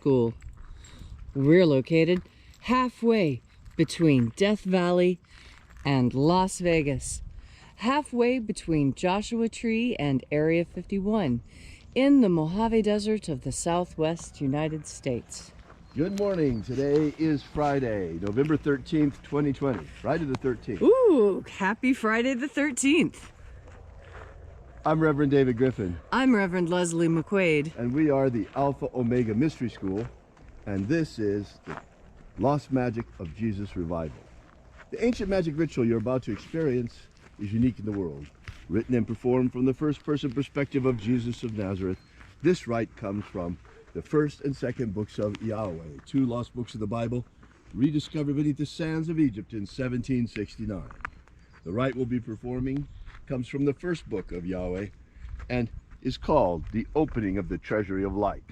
School. We're located halfway between Death Valley and Las Vegas, halfway between Joshua Tree and Area 51 in the Mojave Desert of the Southwest United States. Good morning. Today is Friday, November 13th, 2020. Friday the 13th. Ooh, happy Friday the 13th. I'm Reverend David Griffin. I'm Reverend Leslie McQuaid. And we are the Alpha Omega Mystery School. And this is the Lost Magic of Jesus Revival. The ancient magic ritual you're about to experience is unique in the world. Written and performed from the first-person perspective of Jesus of Nazareth, this rite comes from the first and second books of Yahweh, two lost books of the Bible, rediscovered beneath the sands of Egypt in 1769. The rite we'll be performing comes from the first book of Yahweh and is called the Opening of the Treasury of Light.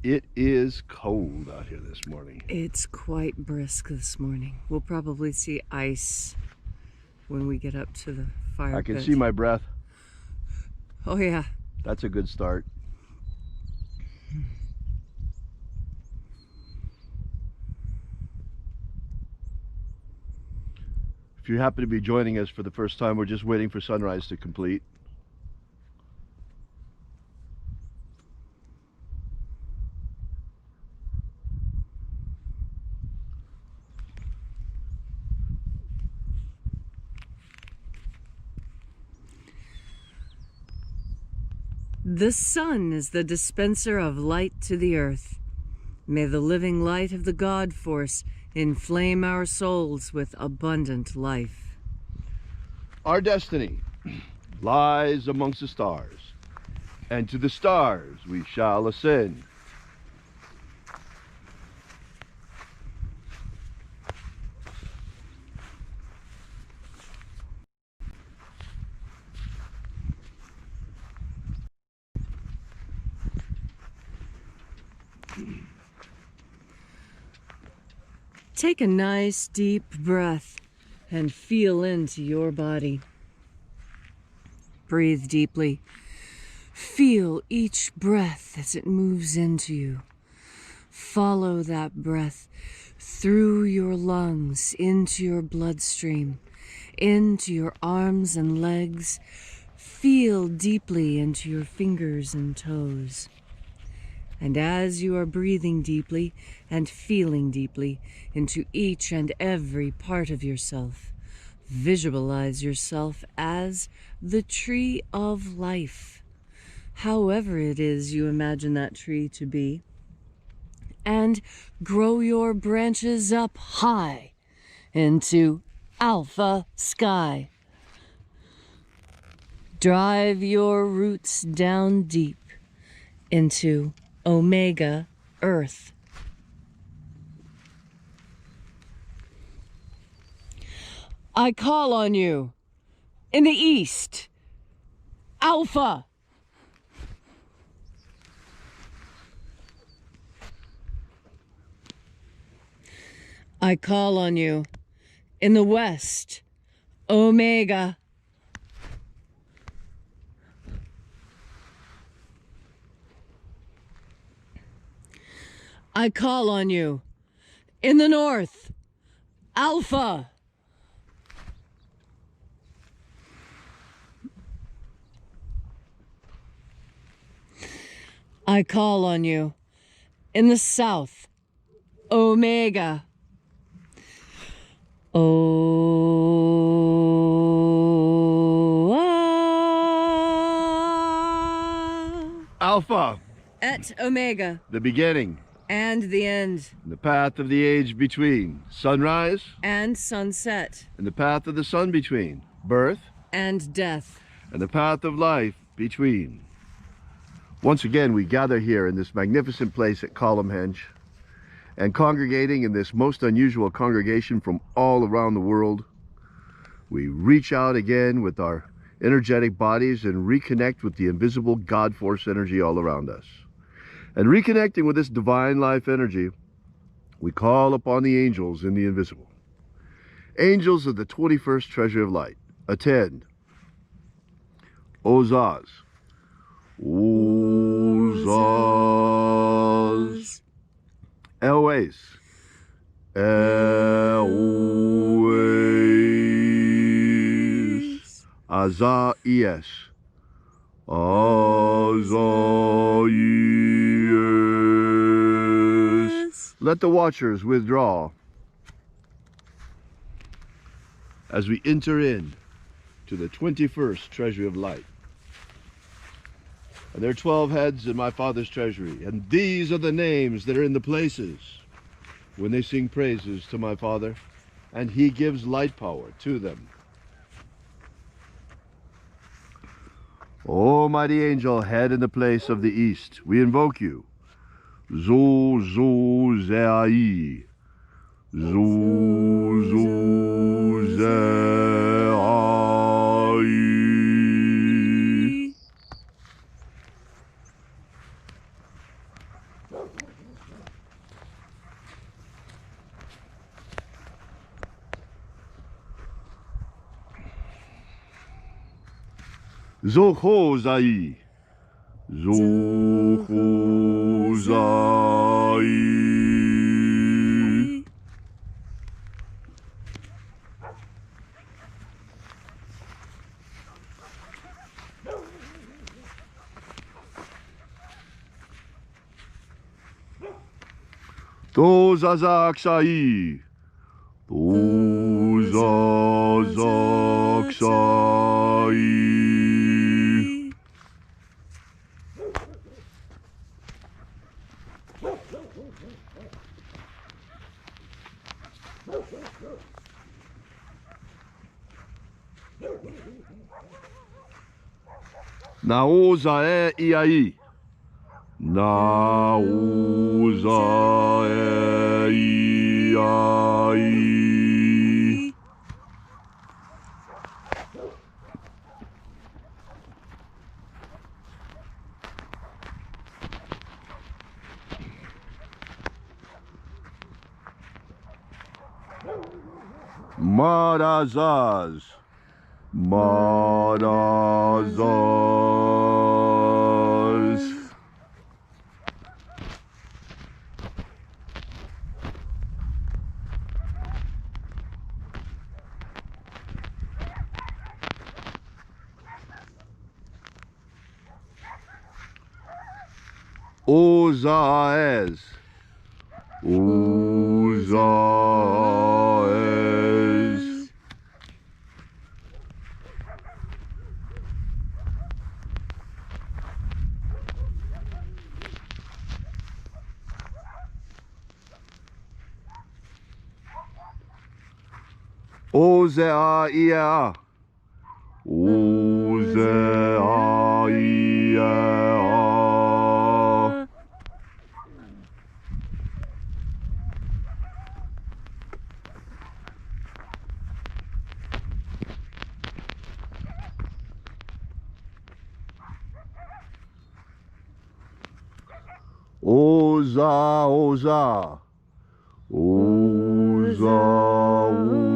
It is cold out here this morning. It's quite brisk this morning. We'll probably see ice when we get up to the fire I can pit. see my breath. Oh yeah. That's a good start. If you happen to be joining us for the first time, we're just waiting for sunrise to complete. The sun is the dispenser of light to the earth. May the living light of the God Force inflame our souls with abundant life. Our destiny lies amongst the stars, and to the stars we shall ascend. Take a nice deep breath and feel into your body. Breathe deeply. Feel each breath as it moves into you. Follow that breath through your lungs, into your bloodstream, into your arms and legs. Feel deeply into your fingers and toes. And as you are breathing deeply and feeling deeply into each and every part of yourself, visualize yourself as the tree of life, however it is you imagine that tree to be, and grow your branches up high into alpha sky. Drive your roots down deep into Omega Earth. I call on you in the east, Alpha. I call on you in the west, Omega. I call on you in the north, Alpha. I call on you in the south, Omega. Alpha. Et Omega. The beginning. And the end. The path of the age between sunrise and sunset. And the path of the sun between birth and death. And the path of life between. Once again, we gather here in this magnificent place at Columhenge, and congregating in this most unusual congregation from all around the world, we reach out again with our energetic bodies and reconnect with the invisible God Force energy all around us. And reconnecting with this divine life energy, we call upon the angels in the invisible. Angels of the 21st treasure of light, attend. Ozaz. Ozaz. Elways. Elways. Azaies. Azaies. Let the watchers withdraw as we enter in to the 21st treasury of light. And there are 12 heads in my Father's treasury, and these are the names that are in the places when they sing praises to my Father, and he gives light power to them. O mighty angel, head in the place of the east, we invoke you. Zo zo zeai. Zo zo zeai. Zochozai. Zochozai. Tozazaksai. Tozazaksai. Naozae iai. Naozae iai. Marazaz. Marazaz. Ozaez. Ozaez. Ozea. Ozea. Oza, oza. Oza, oza.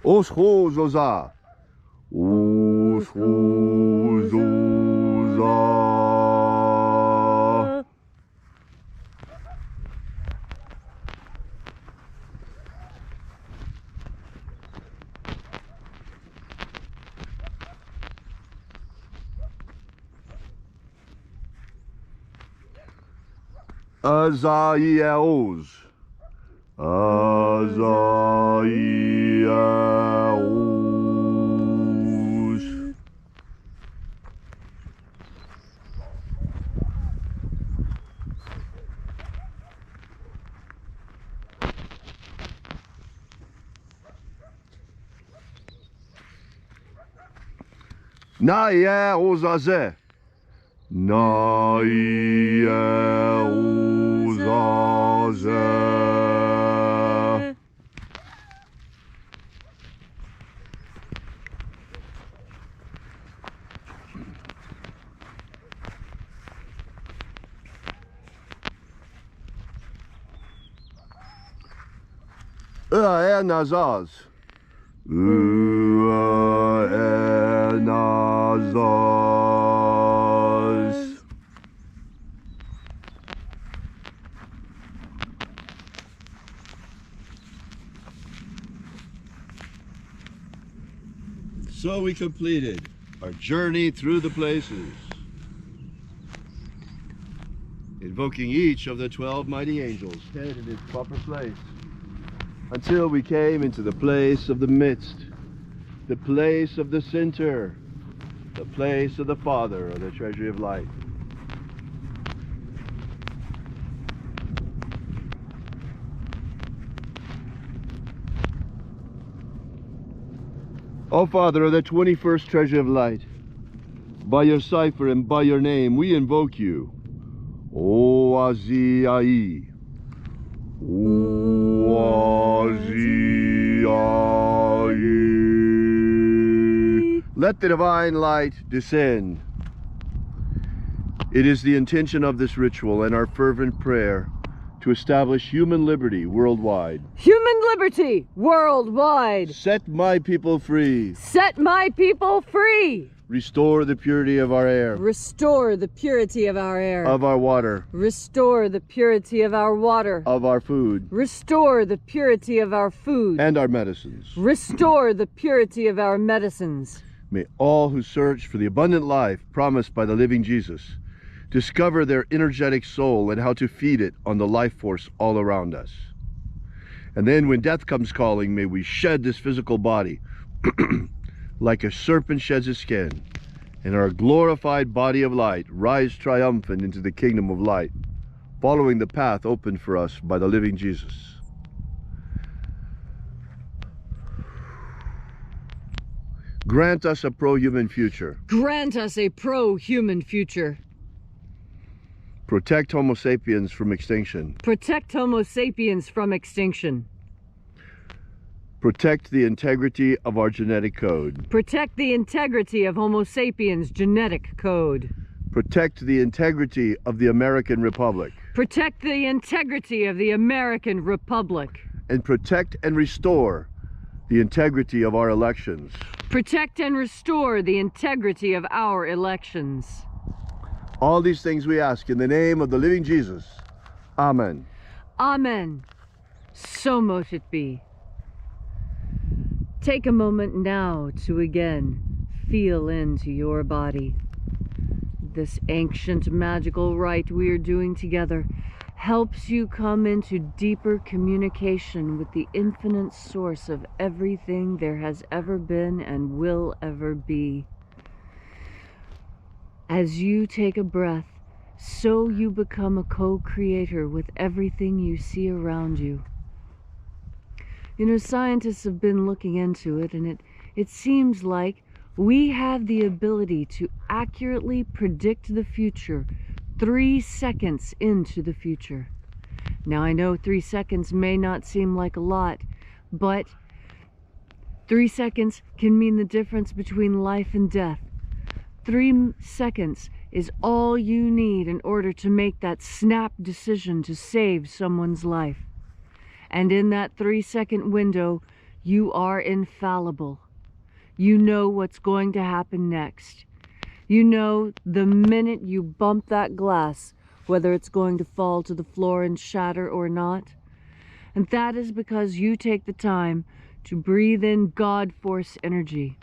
Oschozoza. Oschozoza. Azaios. Azaios. Naie ozaze. Naie ozaze. nazaz. Nazaz. So we completed our journey through the places, invoking each of the 12 mighty angels, head in its proper place, until we came into the place of the midst, the place of the center, the place of the Father, or the treasury of light. O Father of the 21st treasure of light, by your cipher and by your name we invoke you. O Aziyai. O Aziyai. Let the divine light descend. It is the intention of this ritual and our fervent prayer to establish human liberty worldwide. Human liberty worldwide. Set my people free. Set my people free. Restore the purity of our air. Restore the purity of our air. Of our water. Restore the purity of our water. Of our food. Restore the purity of our food. And our medicines. Restore the purity of our medicines. May all who search for the abundant life promised by the living Jesus discover their energetic soul and how to feed it on the life force all around us. And then when death comes calling, may we shed this physical body like a serpent sheds his skin, and our glorified body of light rise triumphant into the kingdom of light, following the path opened for us by the living Jesus. Grant us a pro-human future. Grant us a pro-human future. Protect Homo sapiens from extinction. Protect Homo sapiens from extinction. Protect the integrity of our genetic code. Protect the integrity of Homo sapiens' genetic code. Protect the integrity of the American Republic. Protect the integrity of the American Republic. And protect and restore the integrity of our elections. Protect and restore the integrity of our elections. All these things we ask in the name of the living Jesus. Amen. Amen. So mote it be. Take a moment now to again feel into your body. This ancient magical rite we are doing together helps you come into deeper communication with the infinite source of everything there has ever been and will ever be. As you take a breath, so you become a co-creator with everything you see around you. You know, scientists have been looking into it, and it seems like we have the ability to accurately predict the future 3 seconds into the future. Now, I know 3 seconds may not seem like a lot, but 3 seconds can mean the difference between life and death. 3 seconds is all you need in order to make that snap decision to save someone's life. And in that 3-second window, you are infallible. You know what's going to happen next. You know the minute you bump that glass, whether it's going to fall to the floor and shatter or not. And that is because you take the time to breathe in God Force energy.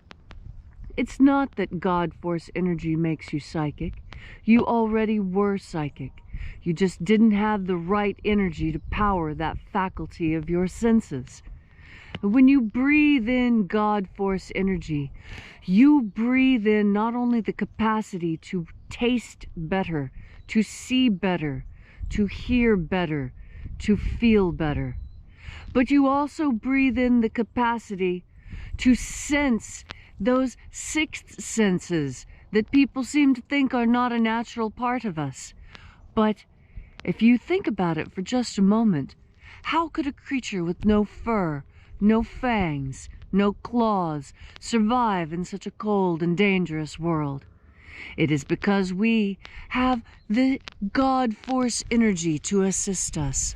It's not that God Force energy makes you psychic. You already were psychic. You just didn't have the right energy to power that faculty of your senses. When you breathe in God Force energy, you breathe in not only the capacity to taste better, to see better, to hear better, to feel better, but you also breathe in the capacity to sense those sixth senses that people seem to think are not a natural part of us. But if you think about it for just a moment, how could a creature with no fur, no fangs, no claws survive in such a cold and dangerous world? It is because we have the God force energy to assist us.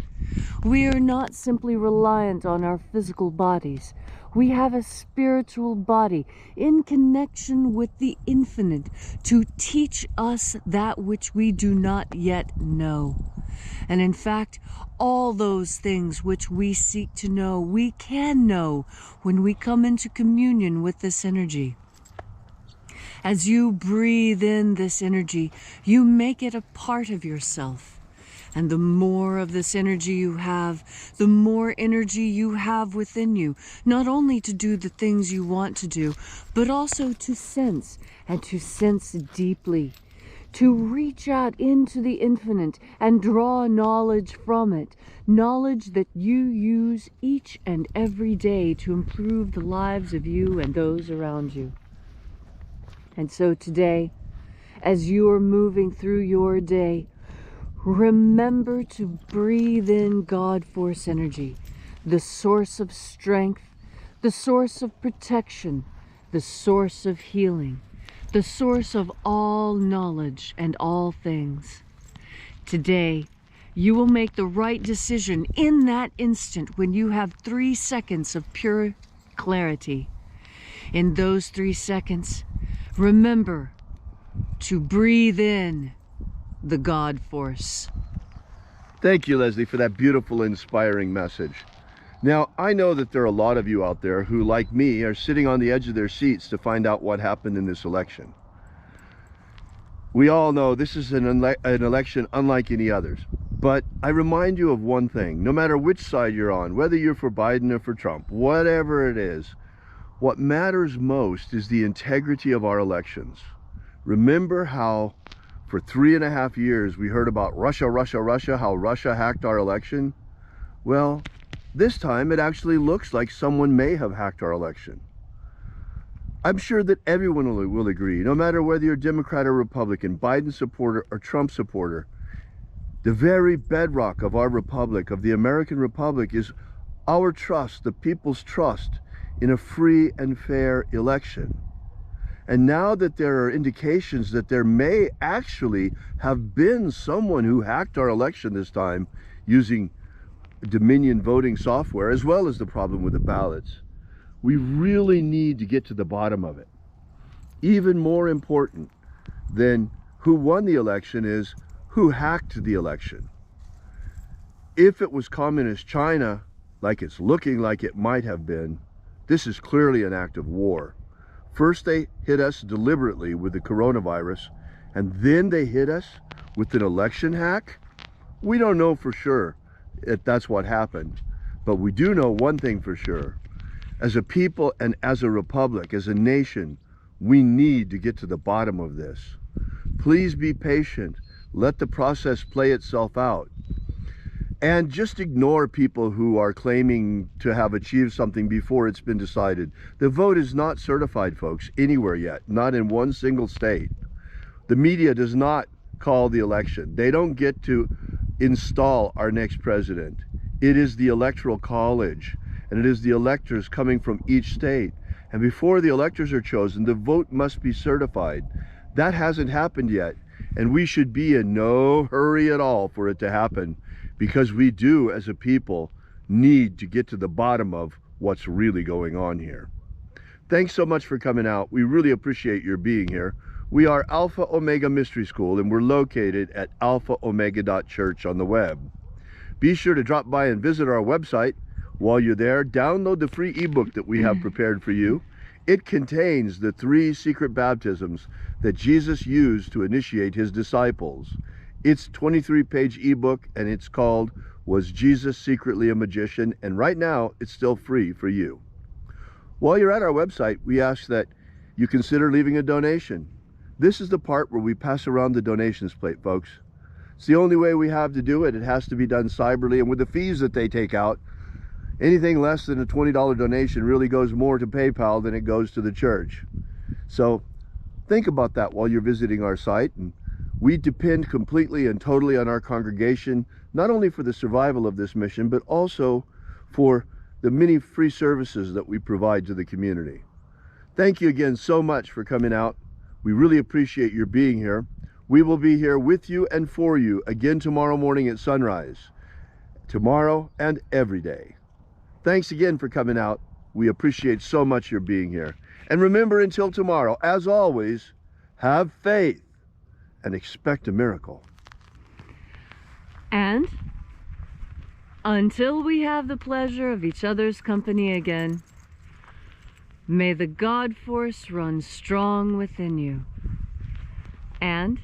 We are not simply reliant on our physical bodies. We have a spiritual body in connection with the infinite to teach us that which we do not yet know. And in fact, all those things which we seek to know, we can know when we come into communion with this energy. As you breathe in this energy, you make it a part of yourself. And the more of this energy you have, the more energy you have within you, not only to do the things you want to do, but also to sense, and to sense deeply, to reach out into the infinite and draw knowledge from it, knowledge that you use each and every day to improve the lives of you and those around you. And so today, as you are moving through your day, remember to breathe in God force energy, the source of strength, the source of protection, the source of healing, the source of all knowledge and all things. Today, you will make the right decision in that instant when you have 3 seconds of pure clarity. In those 3 seconds, remember to breathe in the God force. Thank you, Leslie, for that beautiful, inspiring message. Now, I know that there are a lot of you out there who, like me, are sitting on the edge of their seats to find out what happened in this election. We all know this is an election unlike any others. But I remind you of one thing: no matter which side you're on, whether you're for Biden or for Trump, whatever it is, what matters most is the integrity of our elections. Remember how for 3.5 years we heard about Russia, how Russia hacked our election? Well, this time it actually looks like someone may have hacked our election. I'm sure that everyone will agree, no matter whether you're Democrat or Republican, Biden supporter or Trump supporter, the very bedrock of our republic, of the American Republic, is our trust, the people's trust in a free and fair election. And now that there are indications that there may actually have been someone who hacked our election this time using Dominion voting software, as well as the problem with the ballots, we really need to get to the bottom of it. Even more important than who won the election is who hacked the election. If it was communist China, like it's looking like it might have been, this is clearly an act of war. First they hit us deliberately with the coronavirus, and then they hit us with an election hack? We don't know for sure if that's what happened, but we do know one thing for sure. As a people and as a republic, as a nation, we need to get to the bottom of this. Please be patient. Let the process play itself out. And just ignore people who are claiming to have achieved something before it's been decided. The vote is not certified, folks, anywhere yet, not in one single state. The media does not call the election. They don't get to install our next president. It is the Electoral College, and it is the electors coming from each state. And before the electors are chosen, the vote must be certified. That hasn't happened yet, and we should be in no hurry at all for it to happen, because we do, as a people, need to get to the bottom of what's really going on here. Thanks so much for coming out. We really appreciate your being here. We are Alpha Omega Mystery School, and we're located at alphaomega.church on the web. Be sure to drop by and visit our website. While you're there, download the free ebook that we have prepared for you. It contains the 3 secret baptisms that Jesus used to initiate his disciples. It's a 23-page ebook, and it's called Was Jesus Secretly a Magician? And right now, it's still free for you. While you're at our website, we ask that you consider leaving a donation. This is the part where we pass around the donations plate, folks. It's the only way we have to do it. It has to be done cyberly, and with the fees that they take out, anything less than a $20 donation really goes more to PayPal than it goes to the church. So think about that while you're visiting our site. And we depend completely and totally on our congregation, not only for the survival of this mission, but also for the many free services that we provide to the community. Thank you again so much for coming out. We really appreciate your being here. We will be here with you and for you again tomorrow morning at sunrise. Tomorrow and every day. Thanks again for coming out. We appreciate so much your being here. And remember, until tomorrow, as always, have faith and expect a miracle. And until we have the pleasure of each other's company again, may the God force run strong within you. And,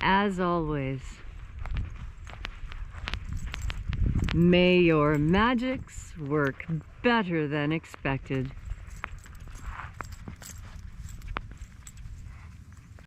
as always, may your magics work better than expected.